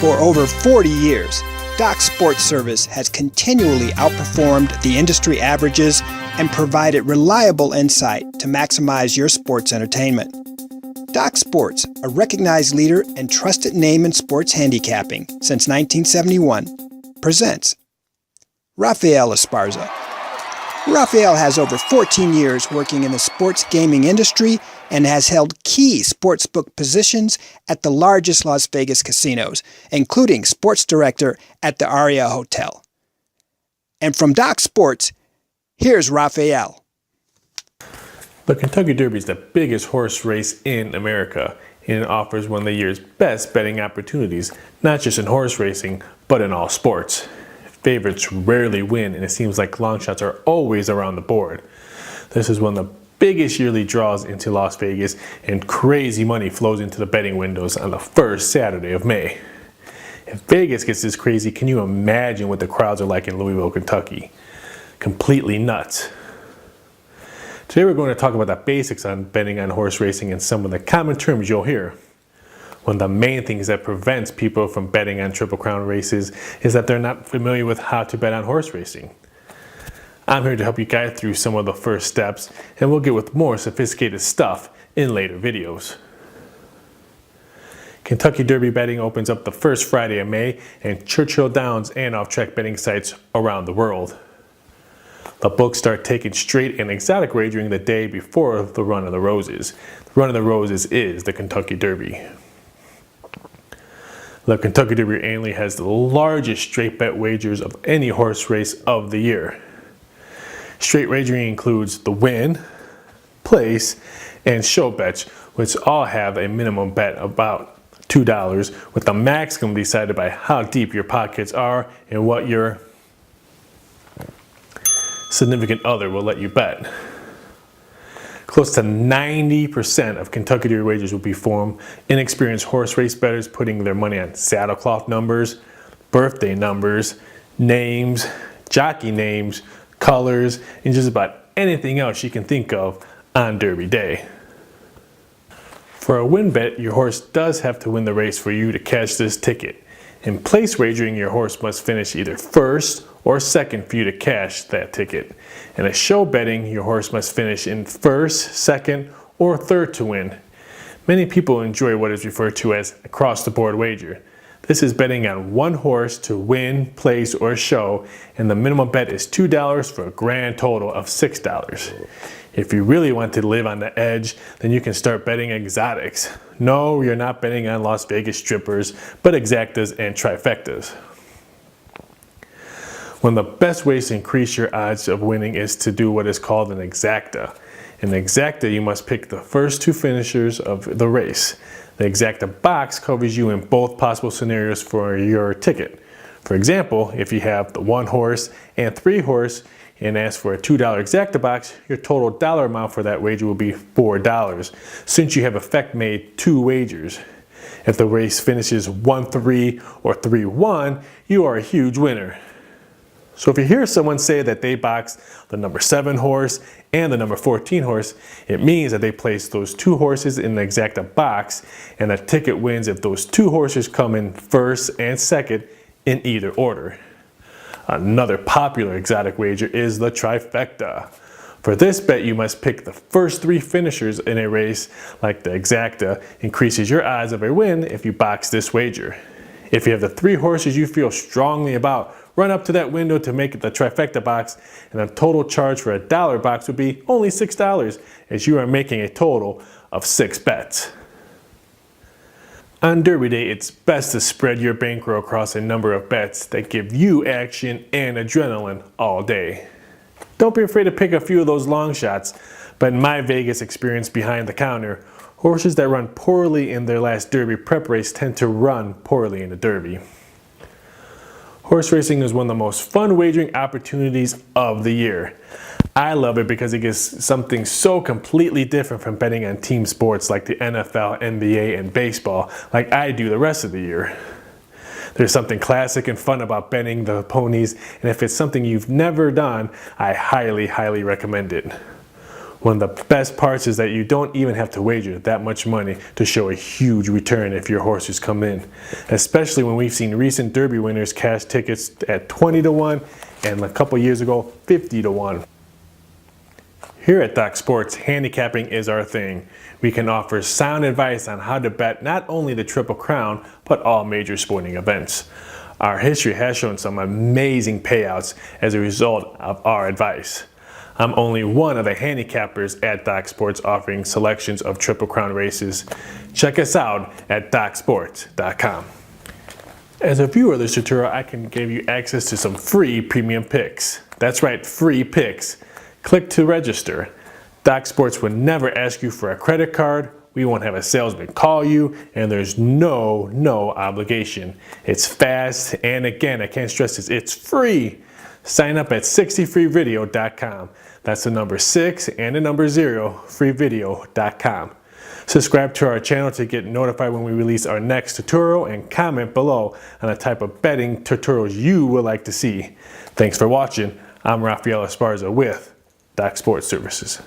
For over 40 years, Doc Sports Service has continually outperformed the industry averages and provided reliable insight to maximize your sports entertainment. Doc Sports, a recognized leader and trusted name in sports handicapping since 1971, presents Rafael Esparza. Rafael has over 14 years working in the sports gaming industry and has held key sportsbook positions at the largest Las Vegas casinos, including sports director at the Aria Hotel. And from Doc Sports, here's Rafael. The Kentucky Derby is the biggest horse race in America, and it offers one of the year's best betting opportunities, not just in horse racing, but in all sports. Favorites rarely win, and it seems like long shots are always around the board. This is one of the biggest yearly draws into Las Vegas, and crazy money flows into the betting windows on the first Saturday of May. If Vegas gets this crazy, can you imagine what the crowds are like in Louisville, Kentucky? Completely nuts. Today we're going to talk about the basics on betting on horse racing and some of the common terms you'll hear. One of the main things that prevents people from betting on Triple Crown races is that they're not familiar with how to bet on horse racing. I'm here to help you guide through some of the first steps, and we'll get with more sophisticated stuff in later videos. Kentucky Derby betting opens up the first Friday of May in Churchill Downs and off-track betting sites around the world. The books start taking straight and exotic wagering the day before the Run of the Roses. The Run of the Roses is the Kentucky Derby. The Kentucky Derby annually has the largest straight bet wagers of any horse race of the year. Straight wagering includes the win, place, and show bets, which all have a minimum bet of about $2, with the maximum decided by how deep your pockets are and what your significant other will let you bet. Close to 90% of Kentucky Derby wagers will be from inexperienced horse race bettors putting their money on saddlecloth numbers, birthday numbers, names, jockey names, colors, and just about anything else you can think of on Derby Day. For a win bet, your horse does have to win the race for you to cash this ticket. In place wagering, your horse must finish either first or second for you to cash that ticket. In a show betting, your horse must finish in first, second, or third to win. Many people enjoy what is referred to as a cross-the-board wager. This is betting on one horse to win, place, or show, and the minimum bet is $2 for a grand total of $6. If you really want to live on the edge, then you can start betting exotics. No, you're not betting on Las Vegas strippers, but exactas and trifectas. One of the best ways to increase your odds of winning is to do what is called an exacta. In an exacta, you must pick the first two finishers of the race. The exacta box covers you in both possible scenarios for your ticket. For example, if you have the 1 horse and 3 horse and ask for a $2 exacta box, your total dollar amount for that wager will be $4, since you have effect made 2 wagers. If the race finishes 1-3 or 3-1, you are a huge winner. So if you hear someone say that they boxed the number 7 horse and the number 14 horse, it means that they placed those 2 horses in the exacta box, and the ticket wins if those 2 horses come in first and second in either order. Another popular exotic wager is the trifecta. For this bet, you must pick the first 3 finishers in a race like the exacta increases your odds of a win if you box this wager. If you have the 3 horses you feel strongly about, run up to that window to make it the trifecta box, and the total charge for a $1 box would be only $6, as you are making a total of 6 bets. On Derby Day, it's best to spread your bankroll across a number of bets that give you action and adrenaline all day. Don't be afraid to pick a few of those long shots, but in my Vegas experience behind the counter, horses that run poorly in their last Derby prep race tend to run poorly in the Derby. Horse racing is one of the most fun wagering opportunities of the year. I love it because it gives something so completely different from betting on team sports like the NFL, NBA, and baseball like I do the rest of the year. There's something classic and fun about betting the ponies, and if it's something you've never done, I highly recommend it. One of the best parts is that you don't even have to wager that much money to show a huge return if your horses come in. Especially when we've seen recent Derby winners cash tickets at 20 to 1 and a couple years ago 50 to 1. Here at Doc Sports, handicapping is our thing. We can offer sound advice on how to bet not only the Triple Crown, but all major sporting events. Our history has shown some amazing payouts as a result of our advice. I'm only one of the handicappers at Doc Sports offering selections of Triple Crown races. Check us out at DocSports.com. As a viewer of this tutorial, I can give you access to some free premium picks. That's right, free picks. Click to register. Doc Sports would never ask you for a credit card. We won't have a salesman call you, and there's no obligation. It's fast, and again, I can't stress this, it's free. Sign up at 60freevideo.com. That's the number 6 and the number 0, freevideo.com. Subscribe to our channel to get notified when we release our next tutorial, and comment below on the type of betting tutorials you would like to see. Thanks for watching. I'm Rafael Esparza with Doc Sports Services.